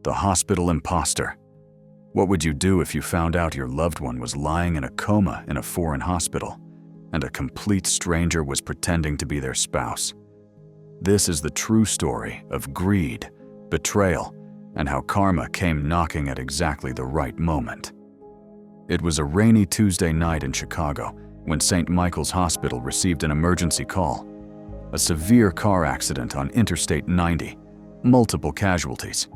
The hospital imposter. What would you do if you found out your loved one was lying in a coma in a foreign hospital, and a complete stranger was pretending to be their spouse? This is the true story of greed, betrayal, and how karma came knocking at exactly the right moment. It was a rainy Tuesday night in Chicago when St. Michael's Hospital received an emergency call. A severe car accident on Interstate 90, multiple casualties.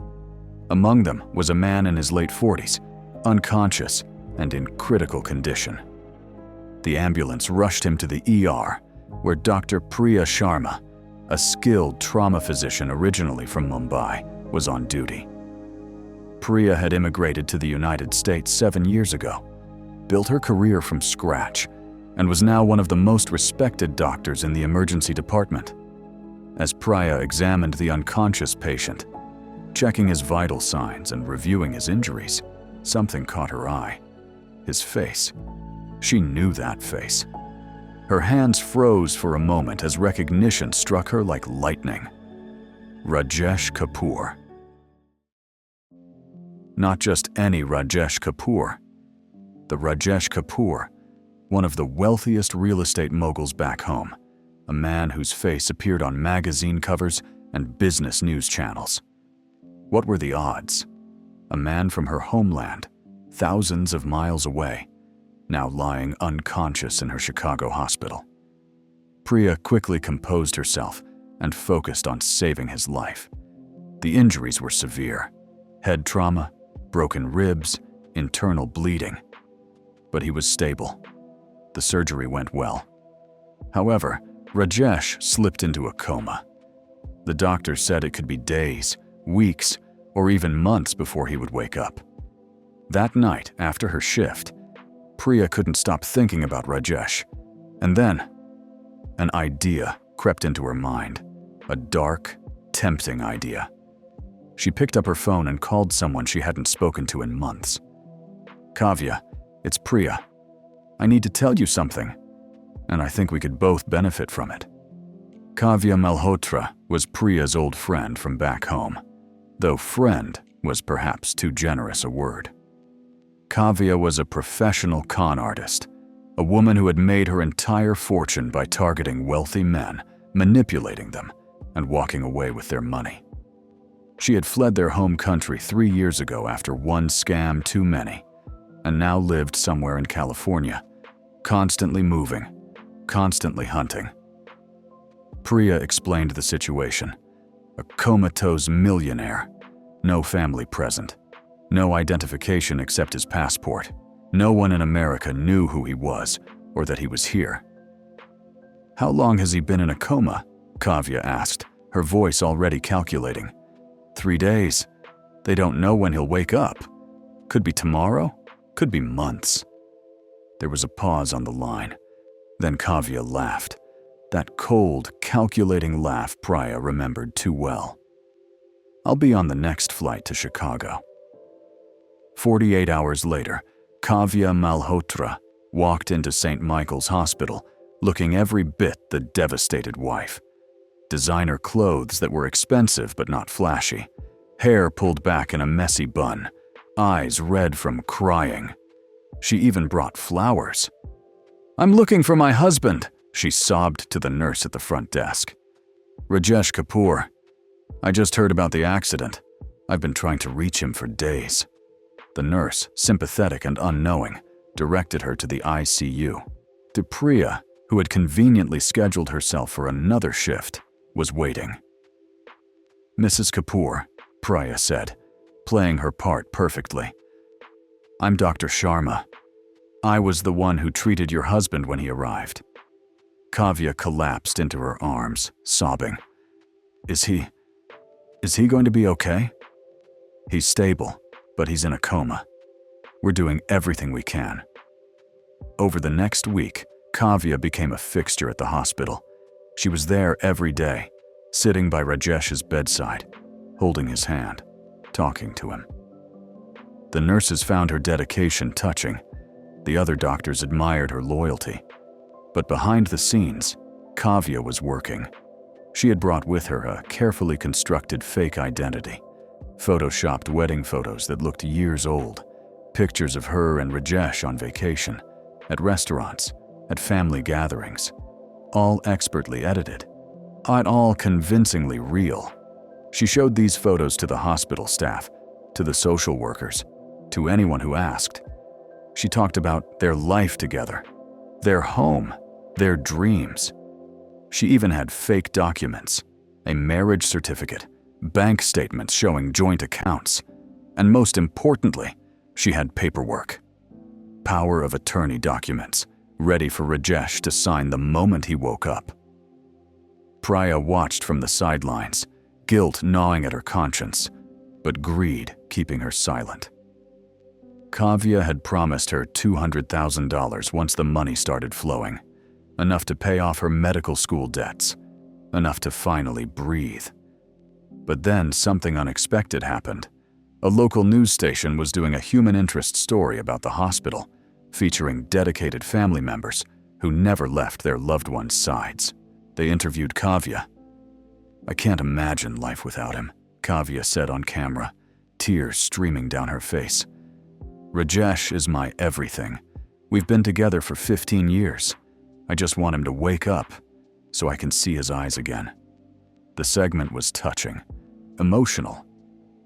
Among them was a man in his late 40s, unconscious and in critical condition. The ambulance rushed him to the ER, where Dr. Priya Sharma, a skilled trauma physician originally from Mumbai, was on duty. Priya had immigrated to the United States 7 years ago, built her career from scratch, and was now one of the most respected doctors in the emergency department. As Priya examined the unconscious patient, checking his vital signs and reviewing his injuries, something caught her eye. His face. She knew that face. Her hands froze for a moment as recognition struck her like lightning. Rajesh Kapoor. Not just any Rajesh Kapoor. The Rajesh Kapoor, one of the wealthiest real estate moguls back home, a man whose face appeared on magazine covers and business news channels. What were the odds? A man from her homeland, thousands of miles away, now lying unconscious in her Chicago hospital. Priya quickly composed herself and focused on saving his life. The injuries were severe: head trauma, broken ribs, internal bleeding. But he was stable. The surgery went well. However, Rajesh slipped into a coma. The doctor said it could be days, weeks, or even months before he would wake up. That night, after her shift, Priya couldn't stop thinking about Rajesh. And then, an idea crept into her mind. A dark, tempting idea. She picked up her phone and called someone she hadn't spoken to in months. "Kavya, it's Priya. I need to tell you something, and I think we could both benefit from it." Kavya Malhotra was Priya's old friend from back home, though friend was perhaps too generous a word. Kavya was a professional con artist, a woman who had made her entire fortune by targeting wealthy men, manipulating them, and walking away with their money. She had fled their home country 3 years ago after one scam too many, and now lived somewhere in California, constantly moving, constantly hunting. Priya explained the situation. A comatose millionaire, no family present, no identification except his passport. No one in America knew who he was or that he was here. "How long has he been in a coma?" Kavya asked, her voice already calculating. 3 days. They don't know when he'll wake up. Could be tomorrow, could be months. There was a pause on the line. Then Kavya laughed. That cold, calculating laugh Priya remembered too well. "I'll be on the next flight to Chicago." 48 hours later, Kavya Malhotra walked into St. Michael's Hospital, looking every bit the devastated wife. Designer clothes that were expensive but not flashy, hair pulled back in a messy bun, eyes red from crying. She even brought flowers. "I'm looking for my husband," she sobbed to the nurse at the front desk. "Rajesh Kapoor. I just heard about the accident. I've been trying to reach him for days." The nurse, sympathetic and unknowing, directed her to the ICU. To Priya, who had conveniently scheduled herself for another shift, was waiting. "Mrs. Kapoor," Priya said, playing her part perfectly. "I'm Dr. Sharma. I was the one who treated your husband when he arrived." Kavya collapsed into her arms, sobbing. Is he going to be okay?" "He's stable, but he's in a coma. We're doing everything we can." Over the next week, Kavya became a fixture at the hospital. She was there every day, sitting by Rajesh's bedside, holding his hand, talking to him. The nurses found her dedication touching. The other doctors admired her loyalty. But behind the scenes, Kavya was working. She had brought with her a carefully constructed fake identity, Photoshopped wedding photos that looked years old, pictures of her and Rajesh on vacation, at restaurants, at family gatherings, all expertly edited, all convincingly real. She showed these photos to the hospital staff, to the social workers, to anyone who asked. She talked about their life together, their home, their dreams. She even had fake documents, a marriage certificate, bank statements showing joint accounts, and most importantly, she had paperwork. Power of attorney documents, ready for Rajesh to sign the moment he woke up. Priya watched from the sidelines, guilt gnawing at her conscience, but greed keeping her silent. Kavya had promised her $200,000 once the money started flowing, enough to pay off her medical school debts, enough to finally breathe. But then something unexpected happened. A local news station was doing a human interest story about the hospital, featuring dedicated family members who never left their loved ones' sides. They interviewed Kavya. "I can't imagine life without him," Kavya said on camera, tears streaming down her face. "Rajesh is my everything. We've been together for 15 years. I just want him to wake up so I can see his eyes again." The segment was touching, emotional.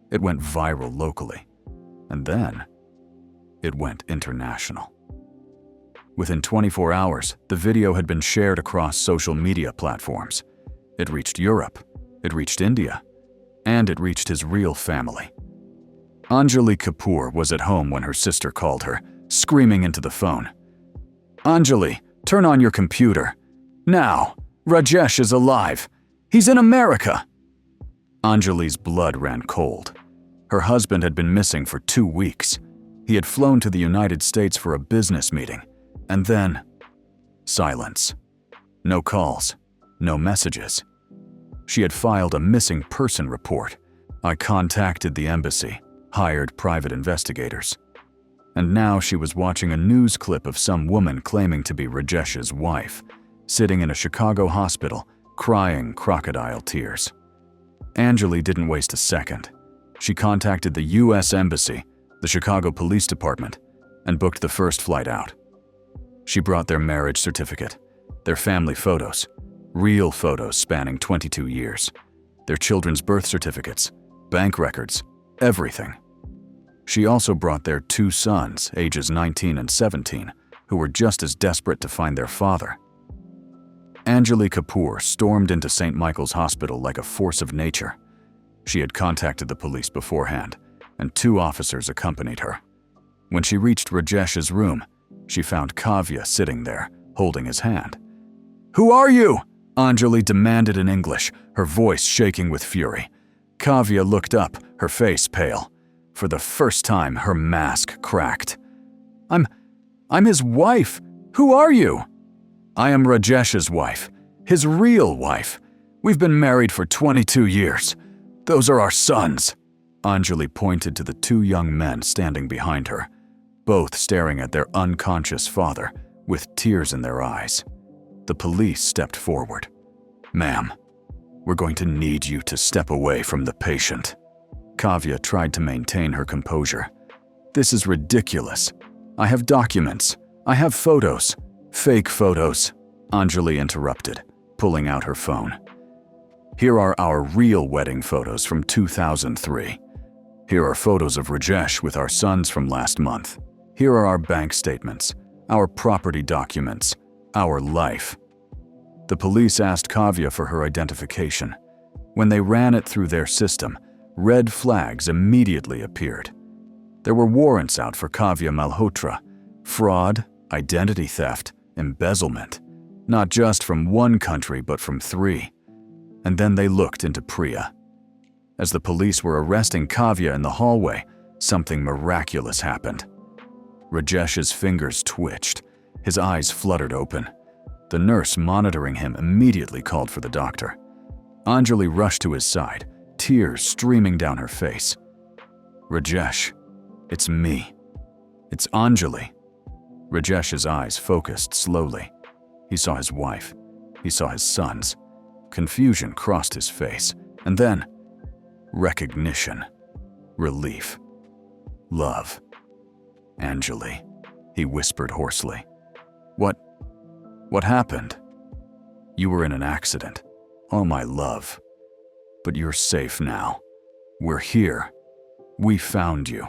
It went viral locally, and then it went international. Within 24 hours, the video had been shared across social media platforms. It reached Europe, it reached India, and it reached his real family. Anjali Kapoor was at home when her sister called her, screaming into the phone. "Anjali, turn on your computer. Now! Rajesh is alive! He's in America!" Anjali's blood ran cold. Her husband had been missing for 2 weeks. He had flown to the United States for a business meeting, and then silence. No calls, no messages. She had filed a missing person report. I contacted the embassy, hired private investigators. And now she was watching a news clip of some woman claiming to be Rajesh's wife, sitting in a Chicago hospital, crying crocodile tears. Anjali didn't waste a second. She contacted the U.S. Embassy, the Chicago Police Department, and booked the first flight out. She brought their marriage certificate, their family photos, real photos spanning 22 years, their children's birth certificates, bank records, everything. She also brought their 2 sons, ages 19 and 17, who were just as desperate to find their father. Anjali Kapoor stormed into St. Michael's Hospital like a force of nature. She had contacted the police beforehand, and 2 officers accompanied her. When she reached Rajesh's room, she found Kavya sitting there, holding his hand. "Who are you?" Anjali demanded in English, her voice shaking with fury. Kavya looked up, her face pale. For the first time, her mask cracked. I'm his wife. Who are you?" "I am Rajesh's wife, his real wife. We've been married for 22 years. Those are our sons." Anjali pointed to the 2 young men standing behind her, both staring at their unconscious father with tears in their eyes. The police stepped forward. "Ma'am, we're going to need you to step away from the patient." Kavya tried to maintain her composure. "This is ridiculous. I have documents. I have photos. Fake photos," Anjali interrupted, pulling out her phone. "Here are our real wedding photos from 2003. Here are photos of Rajesh with our sons from last month. Here are our bank statements, our property documents, our life." The police asked Kavya for her identification. When they ran it through their system, red flags immediately appeared. There were warrants out for Kavya Malhotra, fraud, identity theft, embezzlement, not just from 1 country but from 3. And then they looked into Priya. As the police were arresting Kavya in the hallway, something miraculous happened. Rajesh's fingers twitched, his eyes fluttered open. The nurse monitoring him immediately called for the doctor. Anjali rushed to his side, tears streaming down her face. "Rajesh, it's me. It's Anjali." Rajesh's eyes focused slowly. He saw his wife. He saw his sons. Confusion crossed his face, and then recognition. relief, love. "Anjali," he whispered hoarsely. What happened?" "You were in an accident. Oh, my love. But you're safe now. We're here. We found you."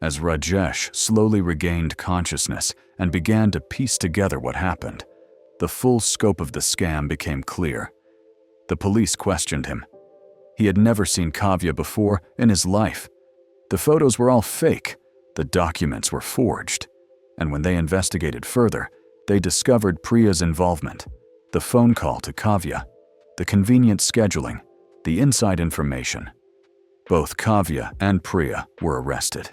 As Rajesh slowly regained consciousness and began to piece together what happened, the full scope of the scam became clear. The police questioned him. He had never seen Kavya before in his life. The photos were all fake. The documents were forged. And when they investigated further, they discovered Priya's involvement. The phone call to Kavya, the convenient scheduling, the inside information. Both Kavya and Priya were arrested.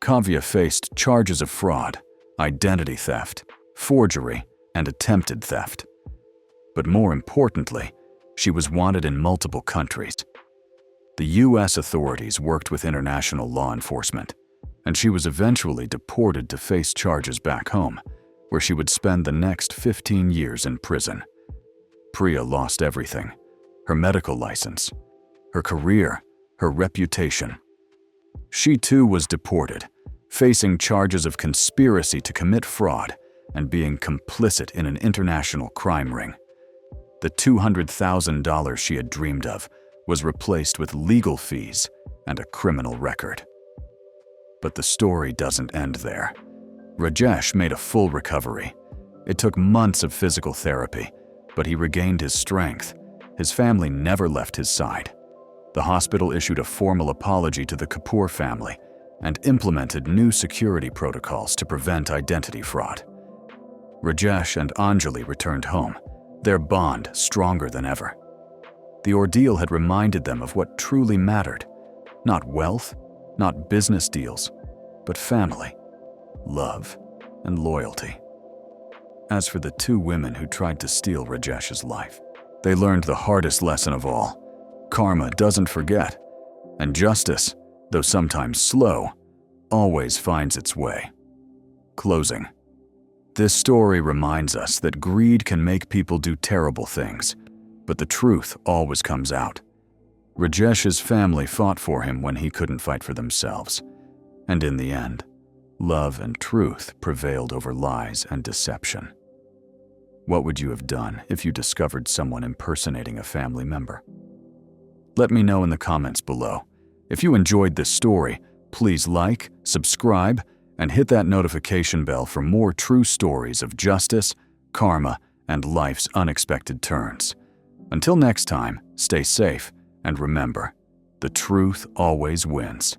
Kavya faced charges of fraud, identity theft, forgery, and attempted theft. But more importantly, she was wanted in multiple countries. The U.S. authorities worked with international law enforcement, and she was eventually deported to face charges back home, where she would spend the next 15 years in prison. Priya lost everything: her medical license, her career, her reputation. She too was deported, facing charges of conspiracy to commit fraud and being complicit in an international crime ring. The $200,000 she had dreamed of was replaced with legal fees and a criminal record. But the story doesn't end there. Rajesh made a full recovery. It took months of physical therapy, but he regained his strength. His family never left his side. The hospital issued a formal apology to the Kapoor family and implemented new security protocols to prevent identity fraud. Rajesh and Anjali returned home, their bond stronger than ever. The ordeal had reminded them of what truly mattered: not wealth, not business deals, but family, love, and loyalty. As for the two women who tried to steal Rajesh's life, they learned the hardest lesson of all: karma doesn't forget, and justice, though sometimes slow, always finds its way. Closing. This story reminds us that greed can make people do terrible things, but the truth always comes out. Rajesh's family fought for him when he couldn't fight for themselves, and in the end, love and truth prevailed over lies and deception. What would you have done if you discovered someone impersonating a family member? Let me know in the comments below. If you enjoyed this story, please like, subscribe, and hit that notification bell for more true stories of justice, karma, and life's unexpected turns. Until next time, stay safe, and remember, the truth always wins.